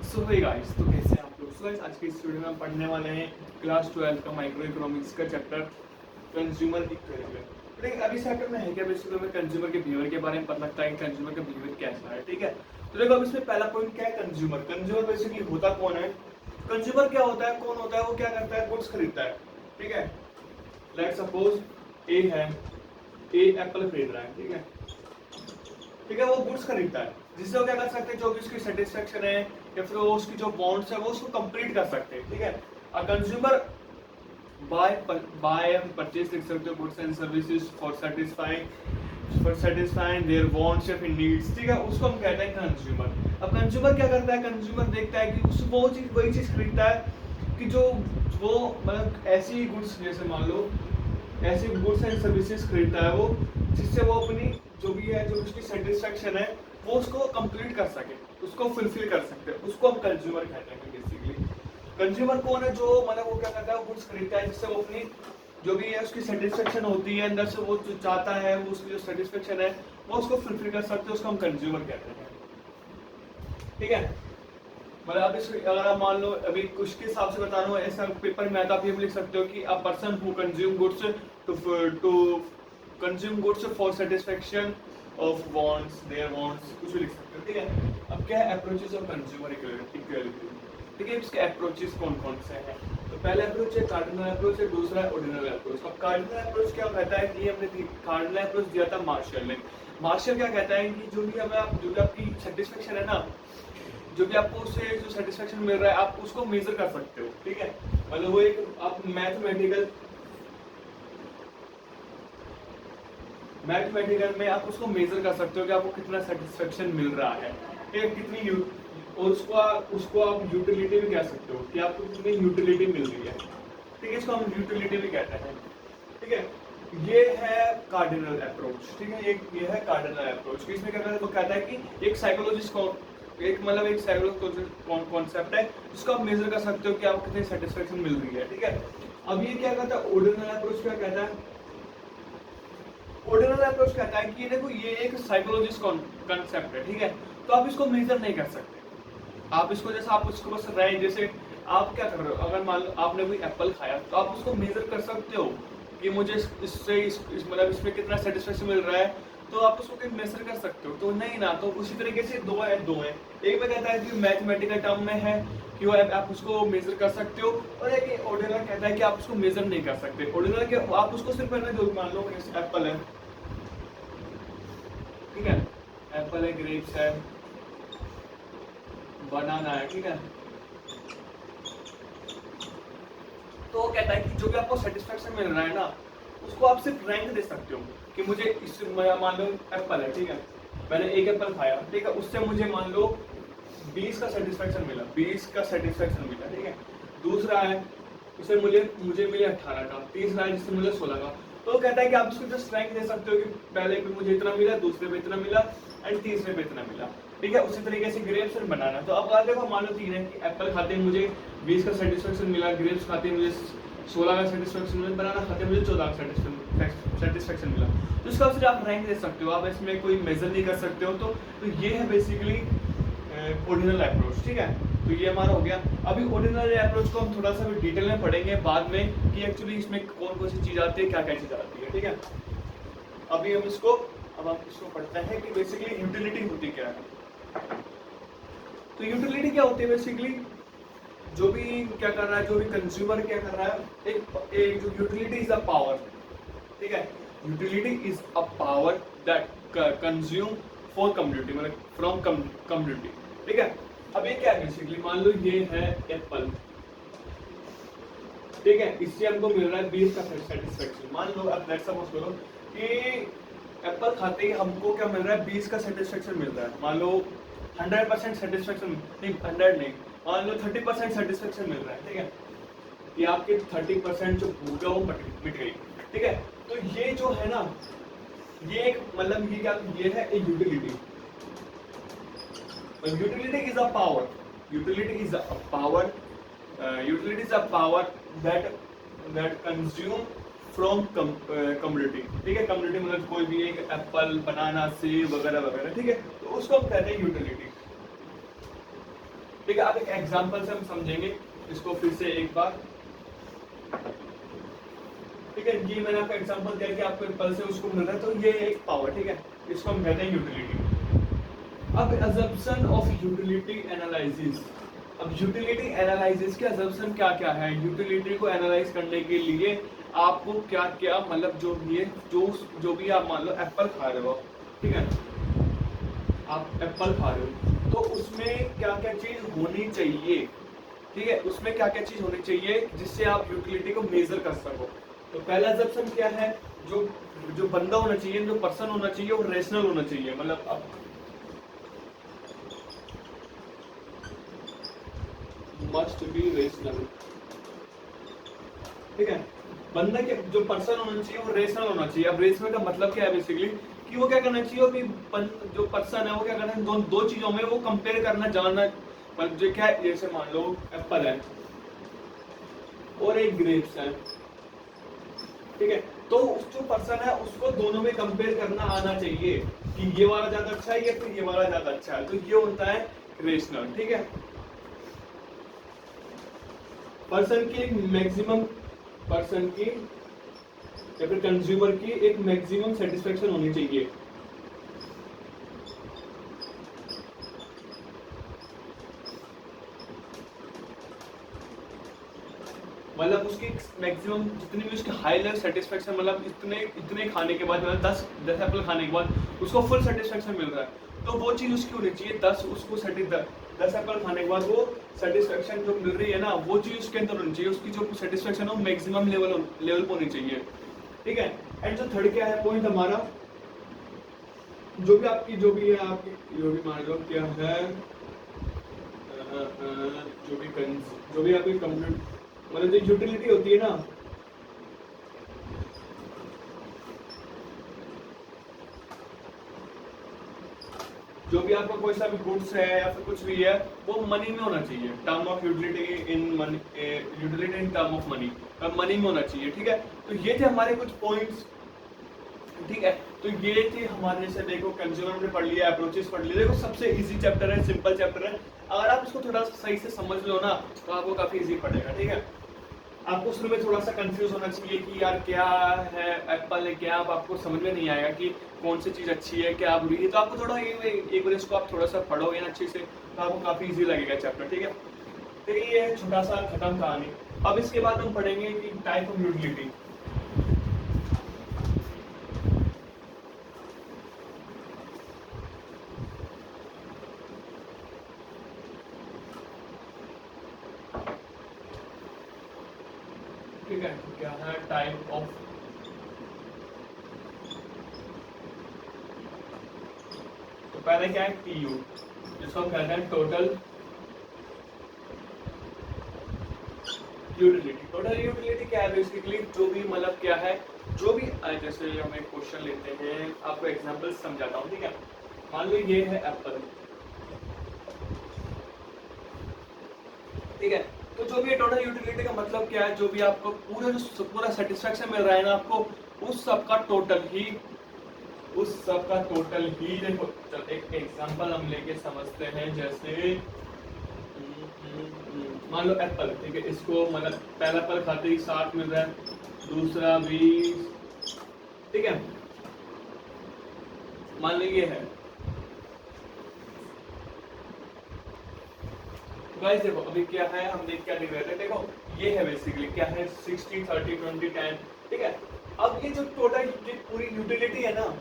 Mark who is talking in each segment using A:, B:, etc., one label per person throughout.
A: सो hey guys, तो कैसे हैं आप लोग। सो गाइस, आज के इस वीडियो में हम पढ़ने वाले हैं क्लास 12 का माइक्रो इकोनॉमिक्स का चैप्टर कंज्यूमर इक्विलिब्रियम। देखिए, अभी चैप्टर में है क्या, बेसिकली हमें कंज्यूमर के बिहेवियर के बारे में पता लगता है कि कंज्यूमर का बिहेवियर कैसा है। ठीक है, तो देखो अब इसमें पहला पॉइंट क्या है, कंज्यूमर। कंज्यूमर बेसिकली होता कौन है, कंज्यूमर क्या होता है, कौन होता है, वो क्या करता है, गुड्स खरीदता है। ठीक है, लेट्स सपोज ए है, ए एप्पल खरीद रहा है। ठीक है, वो गुड्स खरीदता है, जिससे वो क्या कर सकते हैं, जो भी उसकी सेटिस्फेक्शन है या फिर वो उसकी जो बॉन्ड्स है वो उसको कंप्लीट कर सकते हैं। ठीक है, a consumer buy and purchase लिख सकते हो, goods and services for satisfying their wants and needs. ठीक है, उसको हम कहते हैं कंज्यूमर। अब कंज्यूमर क्या करता है, कंज्यूमर देखता है कि उस वो चीज वही चीज खरीदता है कि जो वो मतलब ऐसी गुड्स, जैसे मान लो ऐसी गुड्स एंड सर्विसेज खरीदता है वो, जिससे वो अपनी जो भी है, जो उसकी सेटिस्फेक्शन है वो उसको कंप्लीट कर सके, उसको फुलफिल कर सकते हैं, उसको हम कंज्यूमर कहते हैं। बेसिकली कंज्यूमर कौन है, जो मतलब वो क्या करता है, गुड्स खरीदता है जिससे वो अपनी जो भी है उसकी सेटिस्फेक्शन होती है, अंदर से वो जो चाहता है, वो उसकी जो सेटिस्फेक्शन है वो उसको फुलफिल कर सकते हैं, उसको हम कंज्यूमर कहते हैं। ठीक है, मतलब आप इस अगर आप मान लो अभी कुछ के हिसाब से बता रहा हूँ, ऐसा पेपर में आता, आप ये भी लिख सकते हो कि a person who consume goods to consume goods for satisfaction of wants, their wants, कुछ भी लिख सकते हो। ठीक है, अब क्या है अप्रोचेस ऑफ कंज्यूमर इक्विलिब्रियम। ठीक है, इसके अप्रोचेस कौन कौन से हैं। तो पहला अप्रोच है कार्डिनल अप्रोच है, दूसरा है ऑर्डिनल अप्रोच। अब कार्डिनल अप्रोच क्या कहता है कि हमने कार्डिनल अप्रोच दिया था मार्शल ने। मार्शल क्या कहता है कि जो भी हमें जो भी आपकी सेटिस्फेक्शन है ना, जो भी आपको उससे जो सेटिस्फेक्शन मिल रहा है आप उसको मेजर कर सकते हो। ठीक है, मतलब वो एक आप मैथमेटिकल में आप उसको मेजर कर सकते हो कि आपको कितना सेटिस्फेक्शन मिल रहा है, ठीक है, कितनी और उसको आप यूटिलिटी भी कह सकते हो कि आपको कितनी यूटिलिटी मिल रही है। ठीक है, इसको हम यूटिलिटी भी कहते हैं। ठीक है, ये है कार्डिनल अप्रोच। ठीक है, ये है कार्डिनल अप्रोच। इसमें क्या कहता है, वो कहता है कि एक साइकोलॉजिस्ट को एक मतलब एक साइकोलॉजिकल कॉन्सेप्ट है जिसको आप मेजर कर सकते हो कि आपको कितनी सेटिस्फेक्शन मिल रही है। ठीक है, अब ये क्या कहता है, ऑर्डिनल अप्रोच क्या कहता है, ऑर्डिनल अप्रोच कहता है कि ये देखो ये एक साइकोलॉजिस्ट कॉन्सेप्ट है। ठीक है, तो आप इसको मेजर नहीं कर सकते, आप इसको जैसे आप उसको बस रहे, जैसे आप क्या कर रहे हो, अगर मान लो आपने कोई एप्पल खाया तो आप उसको मेजर कर सकते हो कि मुझे इससे मतलब इसमें कितना सेटिस्फेक्शन मिल रहा है, तो आप उसको मेजर कर सकते हो। तो नहीं ना, तो उसी तरीके से दो है। एक में कहता है कि मैथमेटिकल टर्म में है कि वो आप उसको मेजर कर सकते हो, और एक ऑर्डिनल कहता है कि आप उसको मेजर नहीं कर सकते। ऑर्डिनल के आप उसको सिर्फ है ना, जो मान लो जैसे एप्पल है, ठीक है, एप्पल है, ग्रेप्स है, बनाना है। ठीक है, तो वो कहता है कि जो भी आपको सेटिस्फेक्शन मिल रहा है ना, उसको आप सिर्फ रैंक दे सकते हो कि मुझे इस मान लो एप्पल है, ठीक है, मैंने एक एप्पल खाया, ठीक है, उससे मुझे मान लो 20 का सेटिस्फेक्शन मिला, 20 का सेटिस्फेक्शन मिला। ठीक है, दूसरा है उसे मुझे मिले 18 का, तीसरा है जिससे मुझे 16 का। तो वो कहता है कि आप उसको जस्ट रैंक दे सकते हो कि पहले पे मुझे इतना मिला, दूसरे पे इतना मिला एंड तीसरे पे इतना मिला। ठीक है, उसी तरीके से ग्रेप्स और बनाना। तो अब देखो मान लो तीन है कि एप्पल खाते हैं मुझे 20 का सेटिस्फेक्शन मिला, ग्रेप्स खाते हैं मुझे 16 का सेटिस्फेक्शन मिला, बनाना खाते हैं मुझे 14 का सेटिस्फेक्शन मिला। तो इसका सिर्फ आप रैंक दे सकते हो, आप इसमें कोई मेजर नहीं कर सकते हो। तो ये है बेसिकली ऑर्डिनल अप्रोच। ठीक है, तो ये हमारा हो गया। अभी ऑर्डिनल अप्रोच को हम थोड़ा सा भी डिटेल में पढ़ेंगे बाद में कि एक्चुअली इसमें कौन कौन सी चीज आती है, क्या क्या चीज आती है। ठीक है, अभी हम इसको पढ़ते हैं कि बेसिकली यूटिलिटी होती क्या है। तो यूटिलिटी क्या होती है, बेसिकली जो भी क्या कर रहा है, जो भी कंज्यूमर क्या कर रहा है, एक जो यूटिलिटी इज अ पावर। ठीक है, utility is a power that consume for community, मतलब फ्रॉम कम्युनिटी। ठीक है, अब ये क्या है, बेसिकली मान लो ये है एप्पल, ठीक है, इससे हमको मिल रहा है 20 का सेटिस्फेक्शन। मान लो अब लेट्स सपोज करो कि एप्पल खाते ही हमको क्या मिल रहा है, 20 का सेटिस्फेक्शन मिल रहा है। मान लो 100% सेटिस्फेक्शन नहीं, 100 नहीं, मान लो 30% सेटिस्फेक्शन मिल रहा है। ठीक है, ये आपके 30% जो भूख है वो मिट गई। ठीक है, तो ये जो है ना, ये एक मतलब ये क्या, ये है एक utility. Utility is a power, utility is a power, utility is a power that consume from community। ठीक है, कम्युनिटी मतलब कोई भी एक एप्पल, बनाना, सेब वगैरह वगैरह। ठीक है, तो उसको हम कहते हैं यूटिलिटी। ठीक है, अब एक एग्जांपल से हम समझेंगे इसको फिर से एक बार। ठीक है, ये मैंने आपको एग्जांपल दिया कि आपको एक पल्स है उसको मिल रहा है, तो ये एक पावर, ठीक है, इसको हम कहते हैं यूटिलिटी। अब अजम्पशन ऑफ यूटिलिटी एनालिसिस। अब यूटिलिटी एनालिसिस के अजम्पशन क्या क्या है, यूटिलिटी को एनालाइज करने के लिए आपको क्या क्या मतलब जो भी आप मान लो एप्पल खा रहे हो, ठीक है, आप एप्पल खा रहे हो तो उसमें क्या क्या चीज होनी चाहिए, ठीक है, उसमें क्या क्या चीज होनी चाहिए जिससे आप यूटिलिटी को मेजर कर सको। तो पहला अजम्पशन क्या है, जो जो बंदा होना चाहिए, जो पर्सन होना चाहिए वो रेशनल होना चाहिए, मतलब अब मस्ट बी रेशनल, ठीक है, बंदा के जो पर्सन होना चाहिए वो रेशनल होना चाहिए। अब रेशनल का मतलब क्या है बेसिकली कि वो क्या करना चाहिए कि जो पर्सन है वो क्या करना है, दो चीजों में वो कंपेयर करना जानना, मतलब जो क्या है, जैसे मान लो एप्पल है और एक ग्रेप्स है, ठीक है, तो जो पर्सन है उसको दोनों में कंपेयर करना आना चाहिए कि ये वाला ज्यादा अच्छा है या फिर ये वाला ज्यादा अच्छा है, तो ये होता है रेशनल। ठीक है, पर्सन की मैक्सिमम, पर्सन की या फिर कंज्यूमर की एक मैक्सिमम सेटिस्फेक्शन होनी चाहिए। मतलब उसकी मैक्सिमम जितनी भी उसकी हाई लेवल सेटिस्फेक्शन, मतलब इतने खाने के बाद, मतलब 10 एप्पल खाने के बाद उसको फुल सेटिस्फेक्शन मिल रहा है, तो वो चीज़ उसकी होनी चाहिए 10 उसको 10 एप्पल खाने के बाद वो सेटिस्फेक्शन जो मिल रही है ना, वो चीज़ उसके अंदर होनी चाहिए, उसकी जो सेटिस्फेक्शन है वो मैक्सिमम लेवल पर होनी चाहिए। ठीक है, एंड जो थर्ड क्या है पॉइंट हमारा, जो भी मान लो क्या है, जो भी आपकी कंप्यूटर मतलब जो यूटिलिटी होती है ना, जो भी आपका कोई सा भी गुड्स है या फिर कुछ भी है वो मनी में होना चाहिए, term of utility in money, utility in term of money, money में होना चाहिए। ठीक है, तो ये थे हमारे कुछ पॉइंट्स। ठीक है, तो ये थे हमारे, जैसे देखो कंज्यूमर ने पढ़ लिया, अप्रोचेस पढ़ लिया, देखो सबसे इजी चैप्टर है, सिंपल चैप्टर है, अगर आप इसको थोड़ा सही से समझ लो ना तो आपको काफी इजी पड़ेगा। ठीक है, आपको शुरू में थोड़ा सा कंफ्यूज होना चाहिए कि यार क्या है एप्पल है क्या, अब आपको समझ में नहीं आएगा कि कौन सी चीज़ अच्छी है क्या बुरी है, तो आपको थोड़ा एक बार इसको आप थोड़ा सा पढ़ोगे ना अच्छे से तो आपको काफ़ी इजी लगेगा चैप्टर। ठीक है, तो ये है छोटा सा खत्म कहानी। अब इसके बाद हम पढ़ेंगे कि टाइप ऑफ यूटिलिटी। ठीक है, क्या है टाइप ऑफ, तो पहले क्या है टीयू, जिसको हम कहते हैं टोटल यूटिलिटी। टोटल यूटिलिटी क्या है बेसिकली, जो भी मतलब क्या है, जो भी जैसे हम एक क्वेश्चन लेते हैं, आपको एग्जांपल समझाता हूँ। ठीक है, मान लो ये है एप्पल, ठीक है, तो जो भी टोटल यूटिलिटी का मतलब क्या है, जो भी आपको पूरा सेटिस्फेक्शन मिल रहा है ना आपको, उस सब का टोटल ही देखो, चल एक एग्जांपल हम लेके समझते हैं, जैसे मान लो एप्पल, ठीक है, इसको मतलब पहला एप्पल खाते ही 60 मिल रहा है, दूसरा 20, ठीक है, मान लो ये है। गाइस देखो अभी क्या है, हम देख क्या देख रहे थे, देखो ये है बेसिकली क्या है 60 30 20 10। ठीक है, अब ये जो टोटल पूरी यूटिलिटी है ना,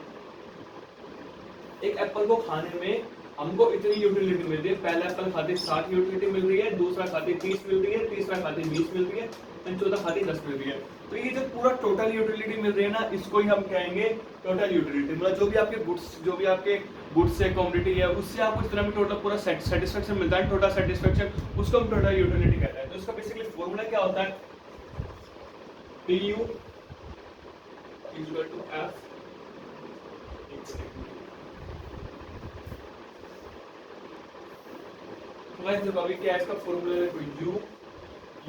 A: एक एप्पल को खाने में हमको इतनी यूटिलिटी मिल रही है, पहला एप्पल खाते 60 यूटिलिटी मिल रही है, दूसरा खाते 30 मिल रही है, तीसरा खाते 20 मिल रही है, एंड चौथा खाते 10 मिल रही है। तो ये जो पूरा टोटल यूटिलिटी मिल रही है ना, इसको ही हम कहेंगे टोटल यूटिलिटी। मतलब जो भी आपके गुड्स है कमोडिटी है, उससे आपको इतना भी टोटल पूरा सेटिस्फेक्शन मिलता है, टोटल सेटिस्फेक्शन, उसको हम टोटल यूटिलिटी कहते हैं। तो इसका बेसिकली फॉर्मूला क्या होता है, PU इक्वल टू F, देखो अभी क्या है इसका फॉर्मूला, देखो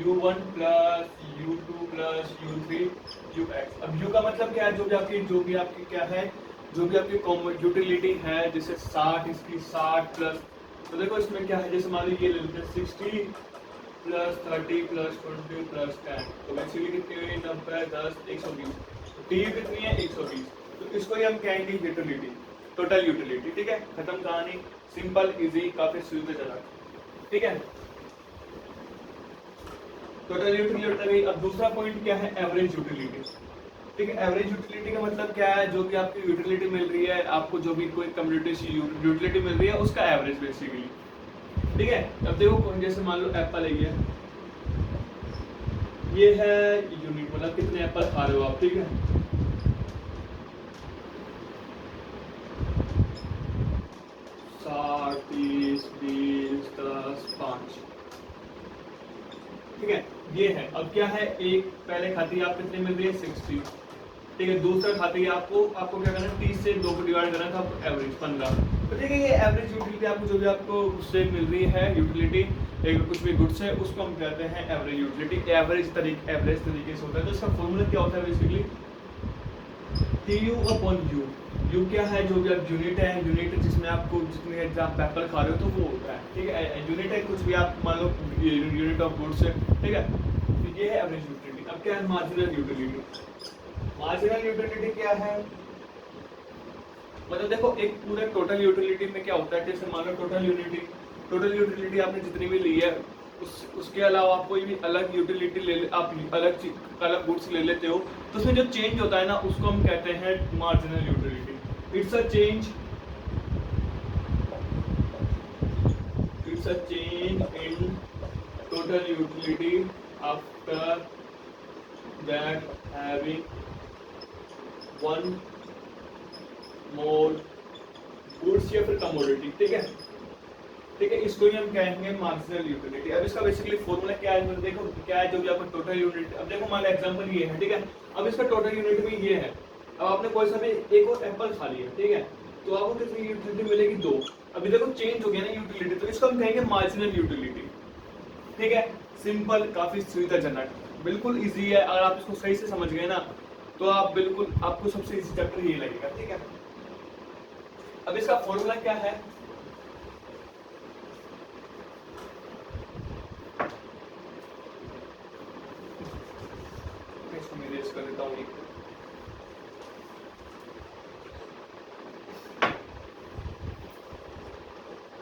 A: U1 plus U2 plus U3 UX। अब U का मतलब क्या है, जो भी आपकी क्या है, जो भी आपकी यूटिलिटी है, जैसे 60, इसकी 60 प्लस तो देखो इसमें क्या है, जैसे मान लीजिए ये ले लेते हैं 60 प्लस 30 प्लस 20 प्लस 10, तो बेसिकली कितनी हुई 90 10 120, तो टी यू कितनी है 120, तो इसको ही हम कहेंगे यूटिलिटी, टोटल यूटिलिटी। ठीक है, खत्म कहानी, सिंपल इजी, काफी सुविधाजनक। ठीक है, टोटल यूटिलिटी। अब दूसरा पॉइंट क्या है, एवरेज यूटिलिटी। ठीक है, एवरेज यूटिलिटी का मतलब क्या है, जो भी आपकी यूटिलिटी मिल रही है, आपको जो भी कोई कम्युनिटी से यूटिलिटी मिल रही है उसका एवरेज बेसिकली। ठीक है, अब देखो जैसे मान लो एप्पल है, ये है यूनिट, मतलब कितने एप्पल खा रहे हो आप। ठीक है, साठ 30 20 10 5। ठीक है, ये है। अब क्या है, एक पहले खाती आप कितने मिल रही है 60। ठीक है, दूसरा खाती है आपको क्या करना है, 30 से 2 को डिवाइड करना था, एवरेज 15। तो ठीक है, ये एवरेज यूटिलिटी आपको जो भी आपको उससे मिल रही है यूटिलिटी, एक कुछ भी गुड्स है, उसको हम कहते हैं एवरेज यूटिलिटी। एवरेज तरीके से होता है। तो इसका फॉर्मूला क्या होता है basically, TU upon you. You क्या है, जो भी आप यूनिट है, यूनिट जिसमें आपको जितने आप एप्पल खा रहे हो तो वो होता है। ठीक है, यूनिट है कुछ भी आप मान लो यूनिट ऑफ गुड्स है। ठीक है, तो ये है एवरेज यूटिलिटी। अब क्या है मार्जिनल यूटिलिटी। मार्जिनल यूटिलिटी क्या है, मतलब देखो एक पूरे टोटल यूटिलिटी में क्या होता है, जैसे मान लो टोटल यूटिलिटी आपने जितनी भी ली है, उसके अलावा आप कोई भी अलग यूटिलिटी आप अलग गुड्स ले लेते हो, तो उसमें जो चेंज होता है ना, उसको हम कहते हैं marginal utility. It's a change in total utility after that having one more goods या फिर कमोडिटी। ठीक है, इसको ही हम कहेंगे मार्जिनल यूटिलिटी। अब इसका बेसिकली फॉर्मूला क्या है, मतलब देखो क्या है, जो भी आपका टोटल यूनिट, अब देखो मान लो एग्जांपल ये है। ठीक है, अब इसका टोटल यूनिट भी ये है। अब आपने कोई सा भी एक और एप्पल खा लिया, ठीक है, तो आपको कितनी यूटिलिटी मिलेगी 2। अभी देखो चेंज हो गया ना यूटिलिटी, तो इसको हम कहेंगे मार्जिनल यूटिलिटी। ठीक है, सिंपल, काफी सुविधाजनक, बिल्कुल इजी है। अगर आप इसको सही से समझ गए ना, तो आप बिल्कुल, आपको सबसे इजी चैप्टर ये लगेगा। ठीक है, अब इसका फॉर्मूला क्या है, इसको मैं इरेज कर देता हूँ।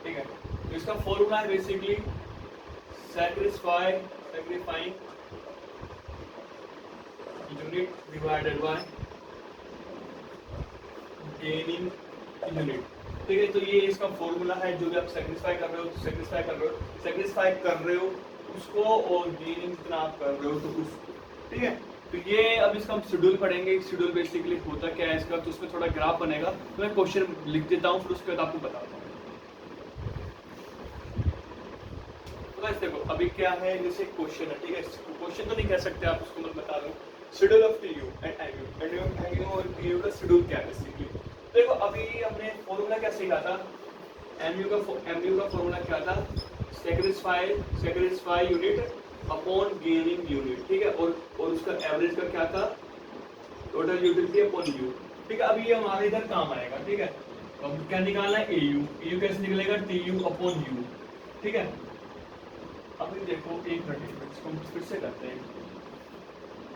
A: ठीक है, तो इसका फॉर्मूला है basically sacrificing unit divided by gaining unit. ठीक है, तो ये इसका फॉर्मूला है, जो भी आप सेक्रीफाई कर रहे हो उसको, और गेनिंग जितना आप कर रहे हो तो उसको। ठीक है, तो ये अब इसका हम शेड्यूल पढ़ेंगे। शेड्यूल बेसिकली होता क्या है इसका, तो उसमें थोड़ा ग्राफ बनेगा, तो मैं क्वेश्चन लिख देता हूँ, फिर उसके बाद आपको बताता हूँ। तो गाइस देखो अभी क्या है, जैसे क्वेश्चन है। ठीक है, क्वेश्चन तो नहीं कह सकते आप, उसको मैं बता दूँ। Schedule of TU and MU और PU का शेड्यूल क्या है बेसिकली। देखो अभी हमने फॉर्मूला क्या सीखा था, MU का फॉर्मूला क्या था, sacrifice unit upon gaining unit. ठीक है, और उसका एवरेज का क्या था, टोटल यूटिलिटी अपॉन यू। ठीक है, अभी ये हमारे इधर काम आएगा। ठीक है, अब क्या निकालना है, AU कैसे निकलेगा, TU अपॉन U। ठीक है, अभी देखो एक मिनट, इसको हम फिर से करते हैं।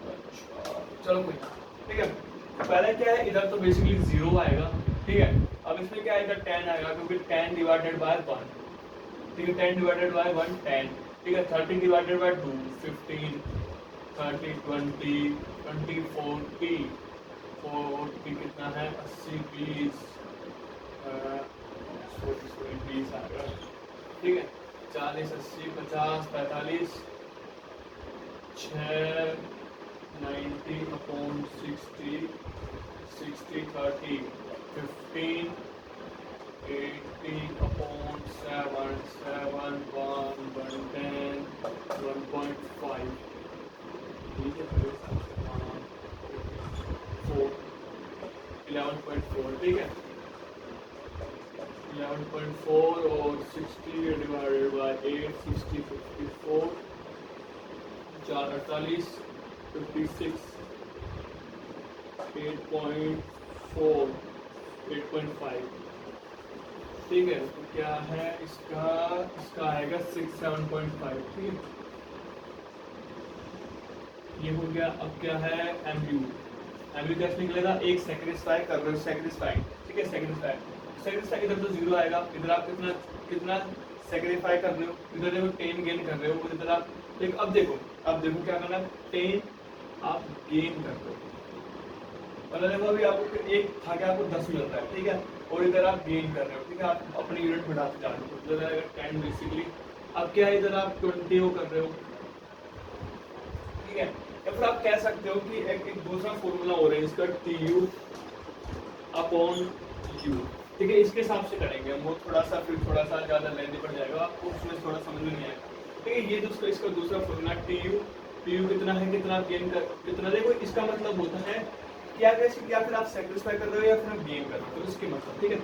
A: अच्छा चलो कोई ना। ठीक है, पहले क्या है, इधर तो बेसिकली 0 आएगा। ठीक है, अब इसमें क्या है, इधर 10 आएगा, क्योंकि 10 डिवाइडेड बाय 1। ठीक है, 10 डिवाइडेड बाय 1 10। ठीक है, 30 डिवाइडेड बाय 2 15, 30 20 20 40 40 कितना है 80 20 20 आएगा। ठीक है, 40 80 50 45 6 90 अपॉन 60 60 30 15 80 upon 7 7 1 110 1.5। ठीक है, 4 11.4। ठीक है, 11.4 और 60 डिवाइडेड बाय 8 60 54 4 48 56 8.4 8.5। ठीक है। तो क्या है इसका, इसका आएगा 67.5। ठीक है, ये हो गया। अब क्या है एमयू, एमयू कैसे निकलेगा, एक सेक्रिफाई कर रहे हो, सेक्रिफाई, ठीक है, सेक्रिफाई, सेक्रिफाई इधर तो जीरो आएगा, इधर आप कितना कितना सेक्रिफाई कर रहे हो, इधर देखो 10 गेन कर रहे हो, इधर आप देख, अब देखो क्या करना है, 10 आप गेन कर रहे हो, मतलब देखो अभी आपको एक था कि आपको 10 मिल रहा है, ठीक है, और इधर आप गेन कर रहे हो, ठीक है, आप अपनी यूनिट बढ़ाते जा रहे हो, इधर आएगा 10 बेसिकली। अब क्या है, इधर आप 20 वो कर रहे हो, ठीक है, या फिर आप कह सकते हो कि एक दूसरा फॉर्मूला हो रहा है इसका, टी यू अपॉन यू, ठीक है, इसके हिसाब से करेंगे हम, वो थोड़ा सा फिर थोड़ा सा ज़्यादा लेंदी पड़ जाएगा आपको, उसमें थोड़ा समझ में नहीं आएगा, ठीक है। ये दोस्तों इसका दूसरा फॉर्मूला टी यू कितना है, कितना गेन कर, कितना, देखो इसका मतलब होता है क्या कैसे, या फिर आप सेक्रिफाई कर रहे हो या फिर आप गेन कर रहे हो, तो इसके मतलब, ठीक है।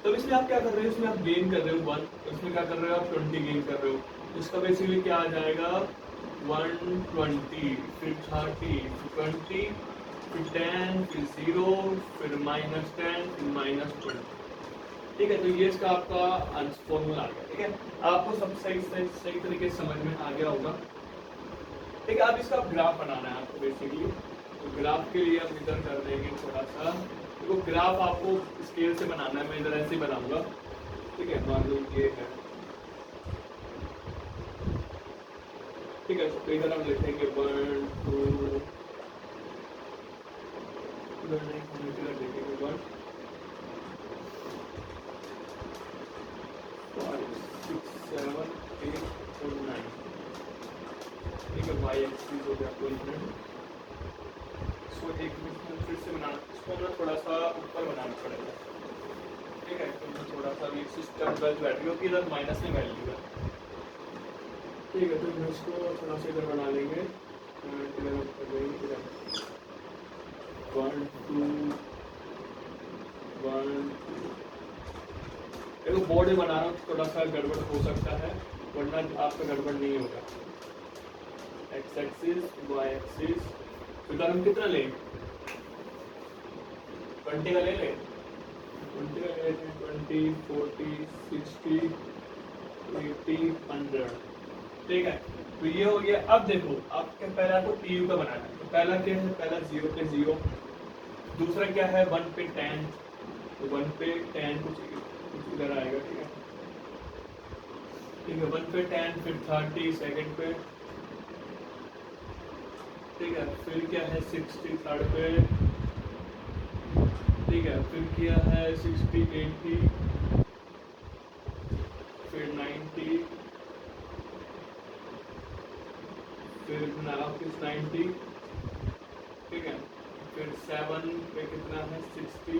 A: तो इसमें आप क्या कर रहे हो, इसमें आप गेन कर रहे हो 1, इसमें क्या कर रहे हो आप 20 गेन कर रहे हो, इसका बेसिकली क्या आ जाएगा 120, फिर 30, फिर 20, फिर 10, फिर 0, फिर -10, फिर -20, ठीक है। तो ये इसका आपका फॉर्मूला आ गया, ठीक है, आपको सब सही तरीके से समझ में आ गया होगा, ठीक है। अब इसका ग्राफ बनाना है आपको बेसिकली, तो ग्राफ के लिए हम इधर कर देंगे थोड़ा सा, तो ग्राफ आपको स्केल से बनाना है, मैं इधर ऐसे ही बनाऊंगा, ठीक है, मान लो ये है, ठीक है, तो इधर हम लिखेंगे 1 2, इधर नहीं, हम इधर लिखेंगे 1 5 6 7 8 और 9, ठीक है, वाई एक्सिस हो गया, कोई मिनट, इसको एक मिनट फिर से बनाना, इसको हमें थोड़ा सा ऊपर बनाना पड़ेगा, ठीक है, तो थोड़ा सा भी सिस्टम गलत बैठ गया क्योंकि इधर माइनस में वैल्यू है, ठीक है, तो इसको थोड़ा सा इधर बना लेंगे, इधर 1 2 1, देखो बोर्ड में बना रहा हूँ, थोड़ा सा गड़बड़ हो सकता है, वरना आपका गड़बड़ नहीं होगा। एक्स एक्सिस, वाई एक्सिस, तो हम कितना लें, 20 का ले लें, 20 का ले लेते हैं, 20 40 60 80 100, ठीक है। तो ये हो गया। अब देखो आपके पहले आपको टी यू का बनाना है, तो पहला क्या है, पहला 0 पे 0, दूसरा क्या है 1 पे 10, तो 1 पे 10 कुछ इधर आएगा, ठीक है, ठीक है, 1 पे 10, फिर 30 सेकंड पे, ठीक है, फिर क्या है 60 थर्ड पे, ठीक है, फिर क्या है 60 80, फिर 90, फिर वापस 90, ठीक है, फिर 7 पे कितना है 60,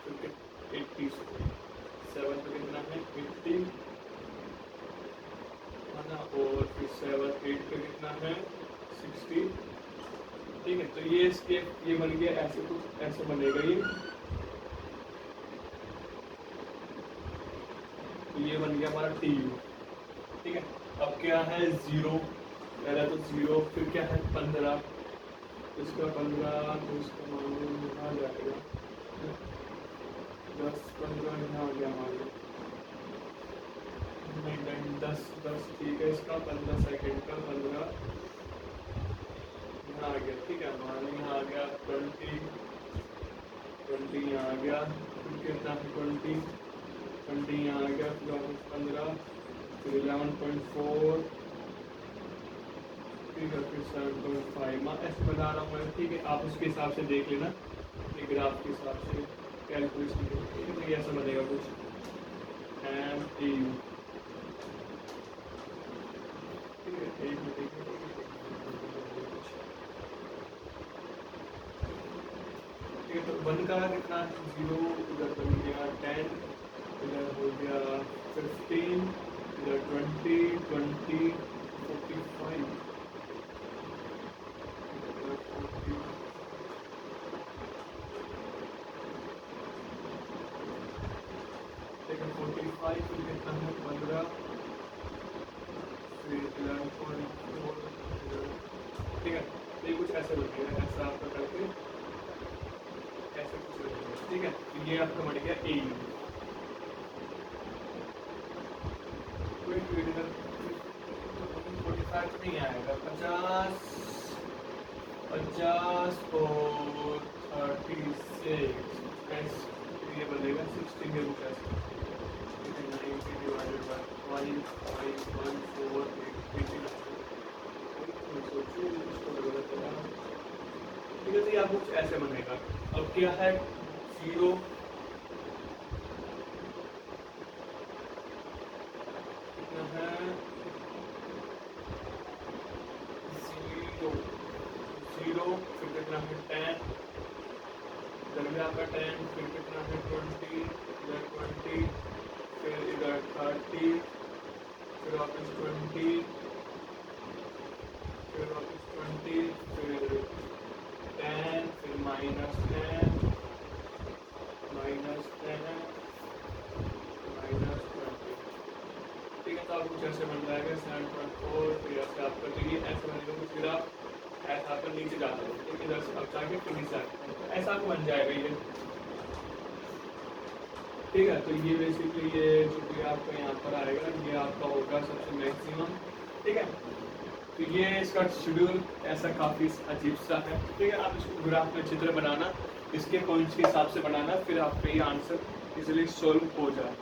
A: फिर 80, 7 पे कितना है 80 है ना, और फिर 7 8 पे कितना है 60, ठीक है। तो ये इसके ये बन गया, ऐसे कुछ ऐसे बनेगा ये बन गया हमारा टी यू, ठीक है। अब क्या है 0, पहला तो 0, फिर क्या है 15, इसका 15, तो इसका मान लो यहाँ जाएगा 10 15 यहाँ आ गया हमारे, नहीं 10 10, ठीक है, इसका 15 सेकेंड का 15 यहाँ आ गया, ठीक है, मान लो यहाँ आ गया 20 20 यहाँ आ गया, फिर कितना है 20 यहाँ आ गया, फिर 15, फिर 11.4, ठीक है, फिर 7.5, मैं ऐसे बता रहा हूँ, ठीक है, आप उसके हिसाब से देख लेना, ये ग्राफ के हिसाब से कैलकुलेशन, ठीक है, तो ये ऐसा बनेगा कुछ एम टी यू, ठीक है, एक मिनट, ठीक है, तो 1 का कितना 0, इधर बन गया 10, इधर हो गया 15, इधर 20 20 45, ठीक है, 45, फिर कितना है 15, फिर 11.4, ठीक है, तो ये कुछ ऐसे बनेगा, ऐसा आपका करके ऐसे कुछ रखेंगे, ठीक है। तो ये आपका बन गया ए यू। इधर 45 नहीं आएगा, 50 और 36 ये बनेगा 16 के कुछ ऐसे। 90 डिवाइडेड बाय 1.14 ठीक है। तो ये आपको कुछ ऐसे बनेगा। अब क्या है 0 कितना है 0 फिर कितना है 10 इधर भी आपका 10 फिर कितना है 20 इधर 20 फिर इधर 30 फिर वापस 20 फिर वापस 20 फिर 10 फिर -10 -10 -20 ठीक है। तो आप कुछ ऐसे बन जाएगा 7.4 फिर ऐसे आपका तो ये ऐसे बनेगा कुछ ग्राफ ऐसा आपका नीचे जाता है, ठीक है। इधर से अब जाके फिर नीचे आता है, तो ऐसा आपको बन जाएगा ये, ठीक है। तो ये बेसिकली ये जो भी आपका यहाँ पर आएगा ये आपका होगा सबसे मैक्सिमम, ठीक है। तो ये इसका शेड्यूल ऐसा काफ़ी अजीब सा है, ठीक है। आप इसको ग्राफ में चित्र बनाना, इसके पॉइंट्स के हिसाब से बनाना, फिर आपका ये आंसर इजीली सॉल्व हो जाए।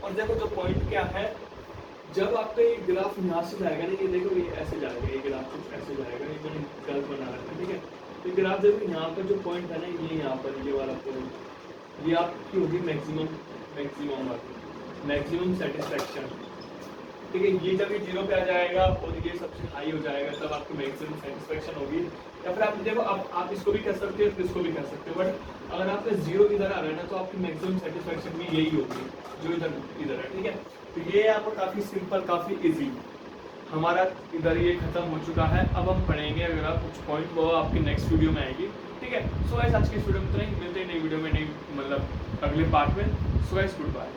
A: और देखो जो पॉइंट क्या है, जब आपका ये ग्राफ यहाँ से जाएगा ना, ये देखो ये ऐसे जाएगा, ये ग्राफ कुछ ऐसे जाएगा, ये मैंने गलत बना रखा है, ठीक है। तो ग्राफ देखो यहाँ पर जो पॉइंट है ना, ये यहाँ पर ये वाला पॉइंट, ये आपकी होगी मैक्सिमम सेटिस्फेक्शन, ठीक है। ये जब ये 0 पे आ जाएगा और ये सबसे हाई हो जाएगा तब आपकी मैक्सिमम सेटिस्फेक्शन होगी। या फिर आप देखो अब आप इसको भी कर सकते हो, इसको भी कर सकते हो, बट अगर आपका 0 इधर आ रहा है ना, तो आपकी मैक्सिमम सेटिस्फेक्शन भी यही होगी जो इधर है, ठीक है। तो ये आपको काफ़ी सिंपल, काफ़ी इजी हमारा इधर ये खत्म हो चुका है। अब हम पढ़ेंगे अगर आप कुछ पॉइंट, वो आपकी नेक्स्ट वीडियो में आएगी, ठीक है। सो गाइस आज की इस वीडियो में तो नहीं, मिलते हैं नई वीडियो में, नहीं मतलब अगले पार्ट में। So guys good bye.